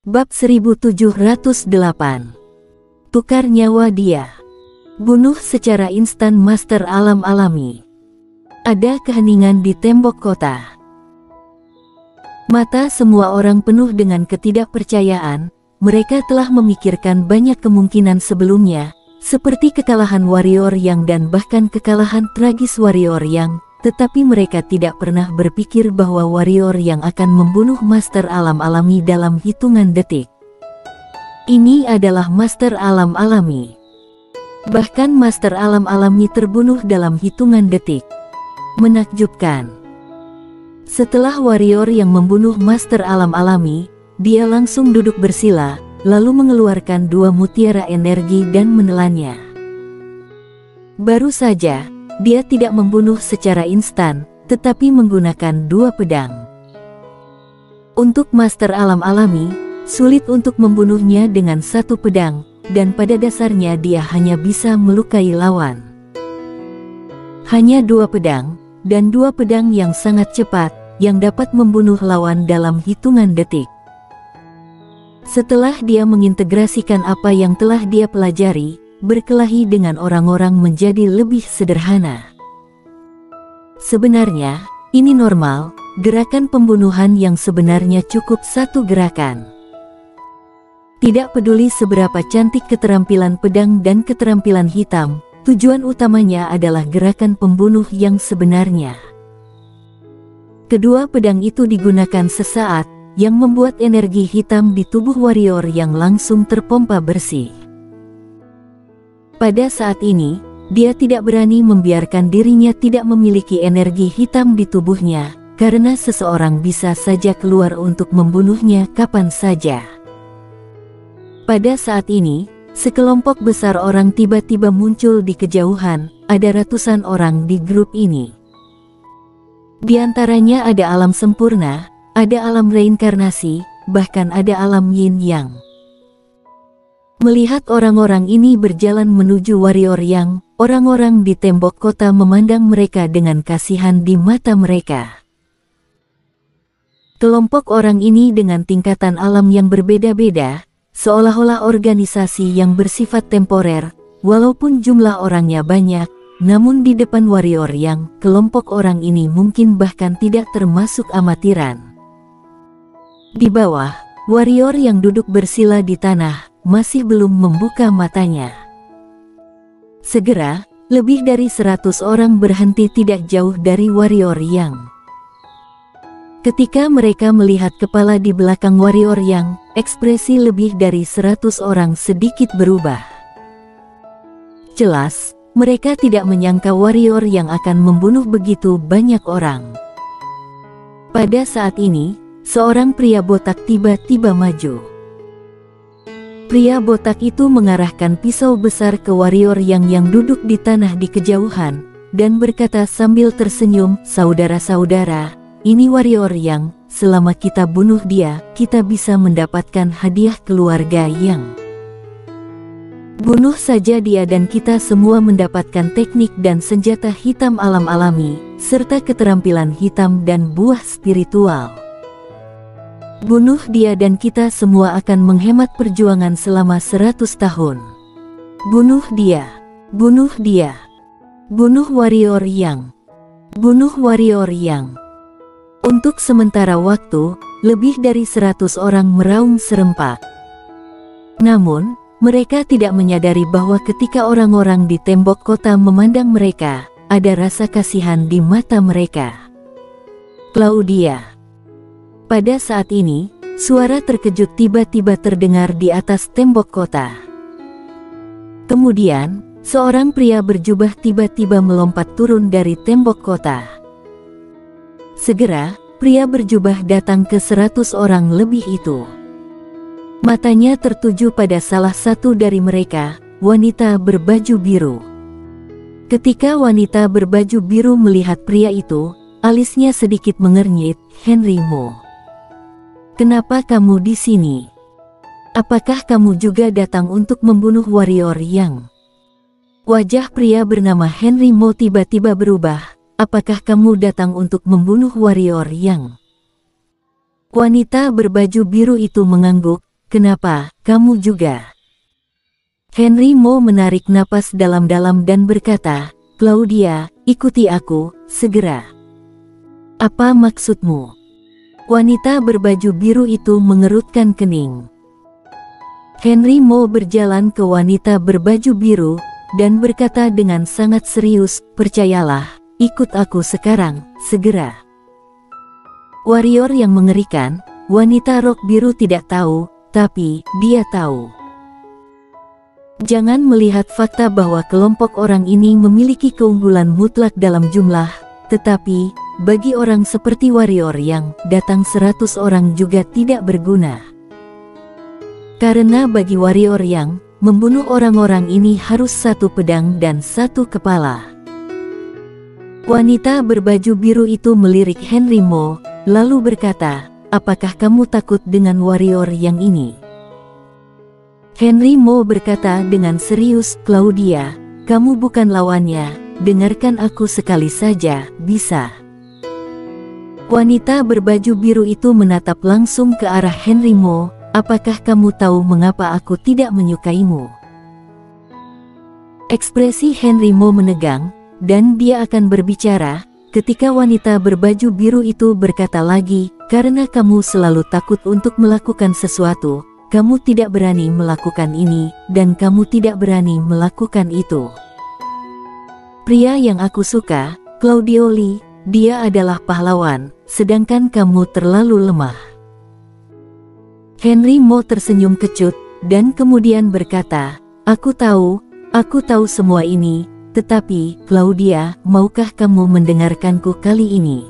Bab 1708. Tukar nyawa dia. Bunuh secara instan Master Alam Alami. Ada keheningan di tembok kota. Mata semua orang penuh dengan ketidakpercayaan. Mereka telah memikirkan banyak kemungkinan sebelumnya, seperti kekalahan Warrior Yang dan bahkan kekalahan tragis Warrior Yang. Tetapi mereka tidak pernah berpikir bahwa Warrior Yang akan membunuh Master Alam Alami dalam hitungan detik. Ini adalah Master Alam Alami. Bahkan Master Alam Alami terbunuh dalam hitungan detik. Menakjubkan. Setelah Warrior Yang membunuh Master Alam Alami, dia langsung duduk bersila, lalu mengeluarkan 2 mutiara energi dan menelannya. Baru saja, dia tidak membunuh secara instan, tetapi menggunakan 2 pedang. Untuk Master Alam Alami, sulit untuk membunuhnya dengan 1 pedang, dan pada dasarnya dia hanya bisa melukai lawan. Hanya 2 pedang, dan 2 pedang yang sangat cepat, yang dapat membunuh lawan dalam hitungan detik. Setelah dia mengintegrasikan apa yang telah dia pelajari, berkelahi dengan orang-orang menjadi lebih sederhana. Sebenarnya, ini normal, gerakan pembunuhan yang sebenarnya cukup 1 gerakan. Tidak peduli seberapa cantik keterampilan pedang dan keterampilan hitam, tujuan utamanya adalah gerakan pembunuh yang sebenarnya. Kedua pedang itu digunakan sesaat, yang membuat energi hitam di tubuh Warrior Yang langsung terpompa bersih. Pada saat ini, dia tidak berani membiarkan dirinya tidak memiliki energi hitam di tubuhnya, karena seseorang bisa saja keluar untuk membunuhnya kapan saja. Pada saat ini, sekelompok besar orang tiba-tiba muncul di kejauhan. Ada ratusan orang di grup ini. Di antaranya ada alam sempurna, ada alam reinkarnasi, bahkan ada alam yin yang. Melihat orang-orang ini berjalan menuju Warrior Yang, orang-orang di tembok kota memandang mereka dengan kasihan di mata mereka. Kelompok orang ini dengan tingkatan alam yang berbeda-beda, seolah-olah organisasi yang bersifat temporer, walaupun jumlah orangnya banyak, namun di depan Warrior Yang, kelompok orang ini mungkin bahkan tidak termasuk amatiran. Di bawah, Warrior Yang duduk bersila di tanah, masih belum membuka matanya. Segera, lebih dari 100 orang berhenti tidak jauh dari Warrior Yang. Ketika mereka melihat kepala di belakang Warrior Yang, ekspresi lebih dari 100 orang sedikit berubah. Jelas, mereka tidak menyangka Warrior Yang akan membunuh begitu banyak orang. Pada saat ini, seorang pria botak tiba-tiba maju. Pria botak itu mengarahkan pisau besar ke Warrior yang duduk di tanah di kejauhan, dan berkata sambil tersenyum, "Saudara-saudara, ini Warrior Yang, selama kita bunuh dia, kita bisa mendapatkan hadiah keluarga Yang. Bunuh saja dia dan kita semua mendapatkan teknik dan senjata hitam alam alami, serta keterampilan hitam dan buah spiritual. Bunuh dia dan kita semua akan menghemat perjuangan selama 100 tahun. Bunuh dia. Bunuh dia. Bunuh Warrior Yang. Bunuh Warrior Yang." Untuk sementara waktu, lebih dari 100 orang meraung serempak. Namun, mereka tidak menyadari bahwa ketika orang-orang di tembok kota memandang mereka, ada rasa kasihan di mata mereka. Claudia. Pada saat ini, suara terkejut tiba-tiba terdengar di atas tembok kota. Kemudian, seorang pria berjubah tiba-tiba melompat turun dari tembok kota. Segera, pria berjubah datang ke 100 orang lebih itu. Matanya tertuju pada salah satu dari mereka, wanita berbaju biru. Ketika wanita berbaju biru melihat pria itu, alisnya sedikit mengernyit. "Henry Mo, kenapa kamu di sini? Apakah kamu juga datang untuk membunuh Warrior Yang?" Wajah pria bernama Henry Mo tiba-tiba berubah. "Apakah kamu datang untuk membunuh Warrior Yang?" Wanita berbaju biru itu mengangguk, kenapa, kamu juga? Henry Mo menarik napas dalam-dalam dan berkata, Claudia, ikuti aku, segera. Apa maksudmu? Wanita berbaju biru itu mengerutkan kening. Henry Mo berjalan ke wanita berbaju biru, dan berkata dengan sangat serius, percayalah, ikut aku sekarang, segera. Warrior yang mengerikan, wanita rok biru tidak tahu, tapi dia tahu. Jangan melihat fakta bahwa kelompok orang ini memiliki keunggulan mutlak dalam jumlah, tetapi, bagi orang seperti warrior yang datang 100 orang juga tidak berguna. Karena bagi warrior yang membunuh orang-orang ini harus 1 pedang dan 1 kepala. Wanita berbaju biru itu melirik Henry Mo, lalu berkata, apakah kamu takut dengan warrior yang ini? Henry Mo berkata dengan serius, Claudia, kamu bukan lawannya, dengarkan aku sekali saja, bisa? Wanita berbaju biru itu menatap langsung ke arah Henry Mo, apakah kamu tahu mengapa aku tidak menyukaimu? Ekspresi Henry Mo menegang, dan dia akan berbicara, ketika wanita berbaju biru itu berkata lagi, karena kamu selalu takut untuk melakukan sesuatu, kamu tidak berani melakukan ini, dan kamu tidak berani melakukan itu. Pria yang aku suka, Claudio Lee, dia adalah pahlawan, sedangkan kamu terlalu lemah. Henry Mo tersenyum kecut, dan kemudian berkata, aku tahu semua ini, tetapi, Claudia, maukah kamu mendengarkanku kali ini?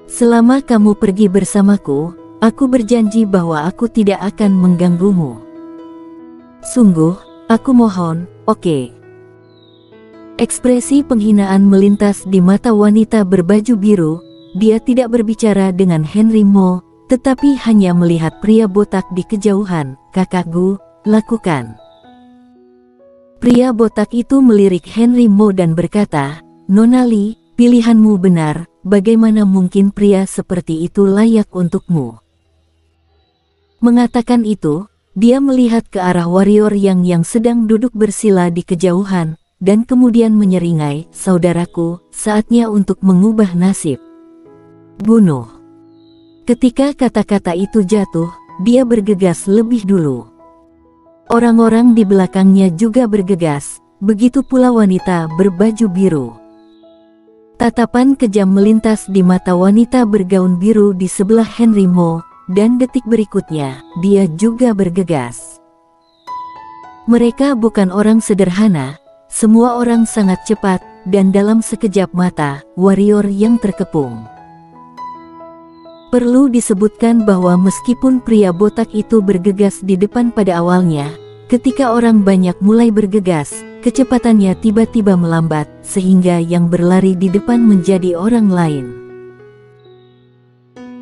Selama kamu pergi bersamaku, aku berjanji bahwa aku tidak akan mengganggumu. Sungguh, aku mohon, oke. Ekspresi penghinaan melintas di mata wanita berbaju biru, dia tidak berbicara dengan Henry Mo, tetapi hanya melihat pria botak di kejauhan, kakakku, lakukan. Pria botak itu melirik Henry Mo dan berkata, Nona Lee, pilihanmu benar, bagaimana mungkin pria seperti itu layak untukmu? Mengatakan itu, dia melihat ke arah warrior yang sedang duduk bersila di kejauhan, dan kemudian menyeringai, saudaraku, saatnya untuk mengubah nasib. Bunuh. Ketika kata-kata itu jatuh, dia bergegas lebih dulu. Orang-orang di belakangnya juga bergegas, begitu pula wanita berbaju biru. Tatapan kejam melintas di mata wanita bergaun biru di sebelah Henry Mo, dan detik berikutnya, dia juga bergegas. Mereka bukan orang sederhana, semua orang sangat cepat, dan dalam sekejap mata, warrior yang terkepung. Perlu disebutkan bahwa meskipun pria botak itu bergegas di depan pada awalnya, ketika orang banyak mulai bergegas, kecepatannya tiba-tiba melambat, sehingga yang berlari di depan menjadi orang lain.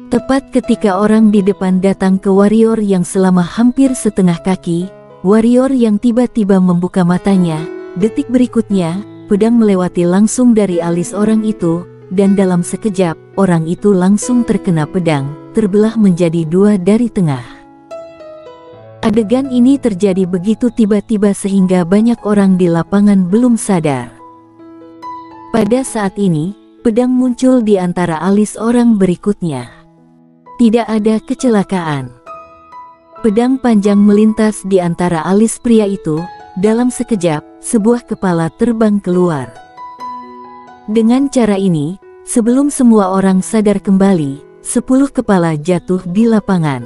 Tepat ketika orang di depan datang ke warrior yang selama hampir setengah kaki, warrior yang tiba-tiba membuka matanya, detik berikutnya, pedang melewati langsung dari alis orang itu, dan dalam sekejap, orang itu langsung terkena pedang, terbelah menjadi 2 dari tengah. Adegan ini terjadi begitu tiba-tiba sehingga banyak orang di lapangan belum sadar. Pada saat ini, pedang muncul di antara alis orang berikutnya. Tidak ada kecelakaan. Pedang panjang melintas di antara alis pria itu, dalam sekejap, sebuah kepala terbang keluar. Dengan cara ini, sebelum semua orang sadar kembali, 10 kepala jatuh di lapangan.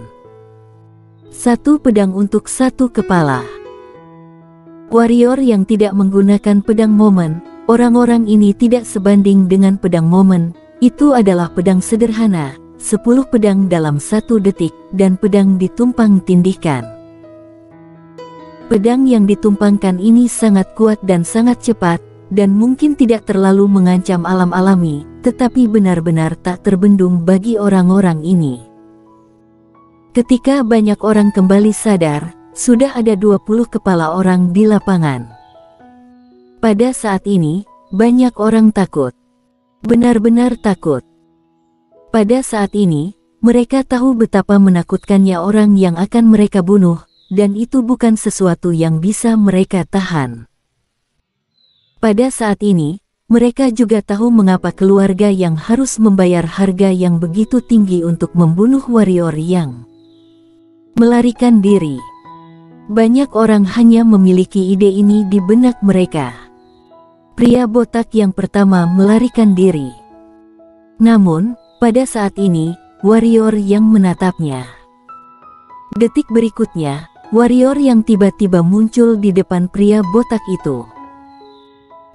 1 pedang untuk 1 kepala. Warrior yang tidak menggunakan pedang momen, orang-orang ini tidak sebanding dengan pedang momen, itu adalah pedang sederhana, 10 pedang dalam 1 detik, dan pedang ditumpang tindihkan. Pedang yang ditumpangkan ini sangat kuat dan sangat cepat, dan mungkin tidak terlalu mengancam alam alami, tetapi benar-benar tak terbendung bagi orang-orang ini. Ketika banyak orang kembali sadar, sudah ada 20 kepala orang di lapangan. Pada saat ini, banyak orang takut. Benar-benar takut. Pada saat ini, Mereka tahu betapa menakutkannya orang yang akan mereka bunuh, dan itu bukan sesuatu yang bisa mereka tahan. Pada saat ini, mereka juga tahu mengapa keluarga yang harus membayar harga yang begitu tinggi untuk membunuh warrior yang melarikan diri. Banyak orang hanya memiliki ide ini di benak mereka. Pria botak yang pertama melarikan diri. Namun, pada saat ini, warrior yang menatapnya. Detik berikutnya, warrior yang tiba-tiba muncul di depan pria botak itu.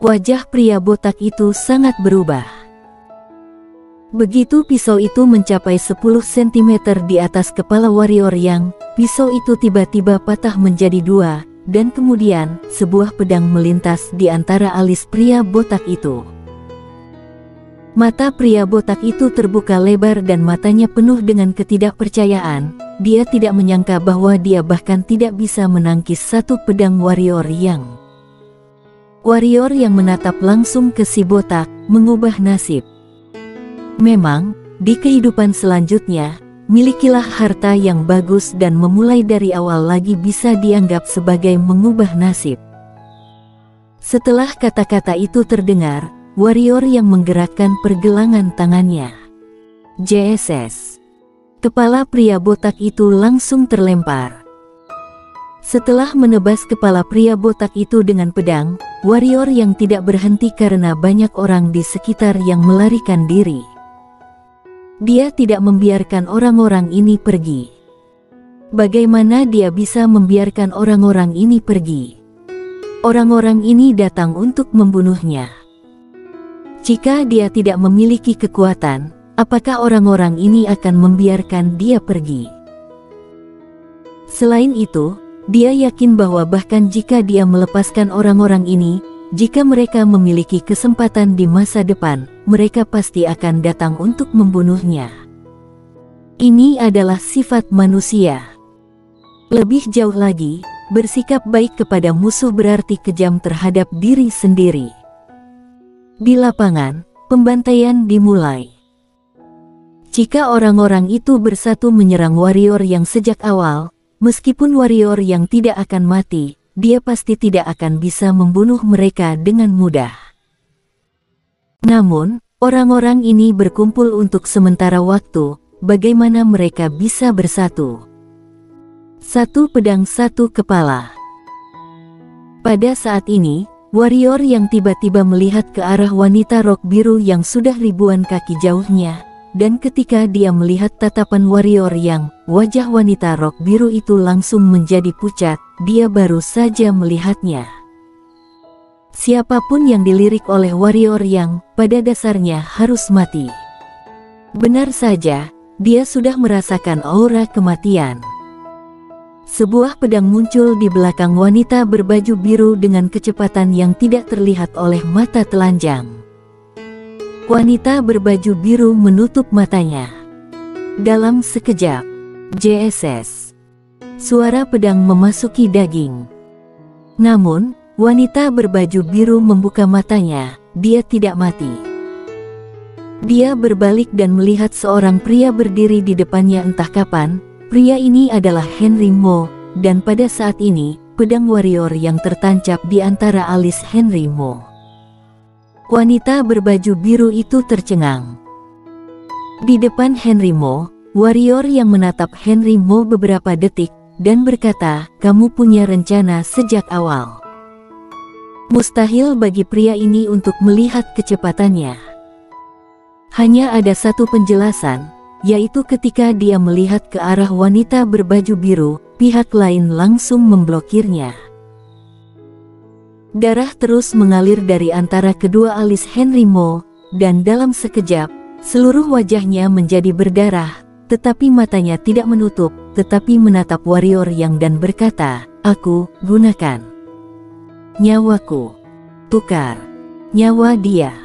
Wajah pria botak itu sangat berubah. Begitu pisau itu mencapai 10 cm di atas kepala warrior yang, pisau itu tiba-tiba patah menjadi dua, dan kemudian, sebuah pedang melintas di antara alis pria botak itu. Mata pria botak itu terbuka lebar dan matanya penuh dengan ketidakpercayaan. Dia tidak menyangka bahwa dia bahkan tidak bisa menangkis satu pedang warrior yang menatap langsung ke si botak, mengubah nasib. Memang, di kehidupan selanjutnya, milikilah harta yang bagus dan memulai dari awal lagi bisa dianggap sebagai mengubah nasib. Setelah kata-kata itu terdengar, warrior yang menggerakkan pergelangan tangannya. JSS. Kepala pria botak itu langsung terlempar. Setelah menebas kepala pria botak itu dengan pedang, warrior yang tidak berhenti karena banyak orang di sekitar yang melarikan diri. Dia tidak membiarkan orang-orang ini pergi. Bagaimana dia bisa membiarkan orang-orang ini pergi? Orang-orang ini datang untuk membunuhnya. Jika dia tidak memiliki kekuatan, apakah orang-orang ini akan membiarkan dia pergi? Selain itu, dia yakin bahwa bahkan jika dia melepaskan orang-orang ini, jika mereka memiliki kesempatan di masa depan, mereka pasti akan datang untuk membunuhnya. Ini adalah sifat manusia. Lebih jauh lagi, bersikap baik kepada musuh berarti kejam terhadap diri sendiri. Di lapangan, pembantaian dimulai. Jika orang-orang itu bersatu menyerang warrior yang sejak awal, meskipun warrior yang tidak akan mati, dia pasti tidak akan bisa membunuh mereka dengan mudah. Namun, orang-orang ini berkumpul untuk sementara waktu. Bagaimana mereka bisa bersatu? Satu pedang satu kepala. Pada saat ini, warrior yang tiba-tiba melihat ke arah wanita rok biru yang sudah ribuan kaki jauhnya, dan ketika dia melihat tatapan warrior yang, wajah wanita rok biru itu langsung menjadi pucat, dia baru saja melihatnya. Siapapun yang dilirik oleh warrior yang, pada dasarnya harus mati. Benar saja, dia sudah merasakan aura kematian. Sebuah pedang muncul di belakang wanita berbaju biru dengan kecepatan yang tidak terlihat oleh mata telanjang. Wanita berbaju biru menutup matanya. Dalam sekejap, JSS. Suara pedang memasuki daging. Namun, wanita berbaju biru membuka matanya, dia tidak mati. Dia berbalik dan melihat seorang pria berdiri di depannya entah kapan. Pria ini adalah Henry Mo, dan pada saat ini, pedang warrior yang tertancap di antara alis Henry Mo. Wanita berbaju biru itu tercengang. Di depan Henry Mo, warrior yang menatap Henry Mo beberapa detik, dan berkata, "Kamu punya rencana sejak awal." Mustahil bagi pria ini untuk melihat kecepatannya. Hanya ada satu penjelasan, yaitu ketika dia melihat ke arah wanita berbaju biru, pihak lain langsung memblokirnya. Darah terus mengalir dari antara kedua alis Henry Mo, dan dalam sekejap, seluruh wajahnya menjadi berdarah, tetapi matanya tidak menutup, tetapi menatap warrior yang dan berkata, "Aku gunakan nyawaku. Tukar nyawa dia.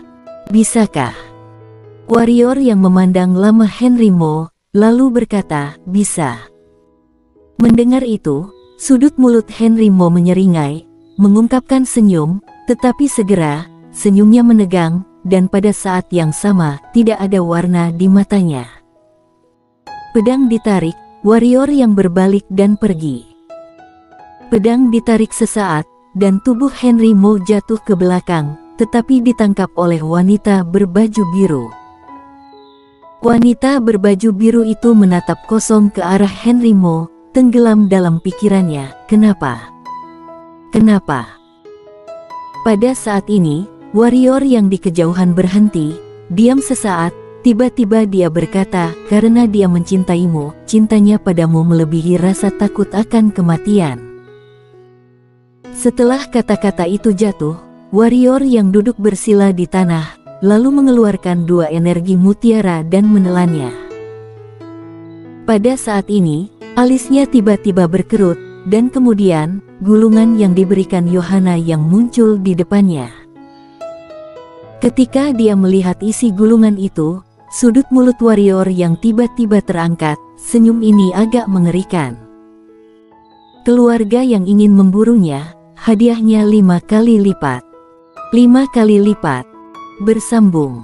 Bisakah?" Warrior yang memandang lama Henry Mo, lalu berkata, "Bisa." Mendengar itu, sudut mulut Henry Mo menyeringai, mengungkapkan senyum, tetapi segera, senyumnya menegang, dan pada saat yang sama, tidak ada warna di matanya. Pedang ditarik, warrior yang berbalik dan pergi. Pedang ditarik sesaat, dan tubuh Henry Mo jatuh ke belakang, tetapi ditangkap oleh wanita berbaju biru. Wanita berbaju biru itu menatap kosong ke arah Henry Mo, tenggelam dalam pikirannya, kenapa? Kenapa? Pada saat ini, warrior yang di kejauhan berhenti, diam sesaat, tiba-tiba dia berkata, karena dia mencintaimu, cintanya padamu melebihi rasa takut akan kematian. Setelah kata-kata itu jatuh, warrior yang duduk bersila di tanah, lalu mengeluarkan 2 energi mutiara dan menelannya. Pada saat ini, alisnya tiba-tiba berkerut, dan kemudian, gulungan yang diberikan Yohana yang muncul di depannya. Ketika dia melihat isi gulungan itu, sudut mulut warrior yang tiba-tiba terangkat, senyum ini agak mengerikan. Keluarga yang ingin memburunya, hadiahnya 5 kali lipat. 5 kali lipat. Bersambung.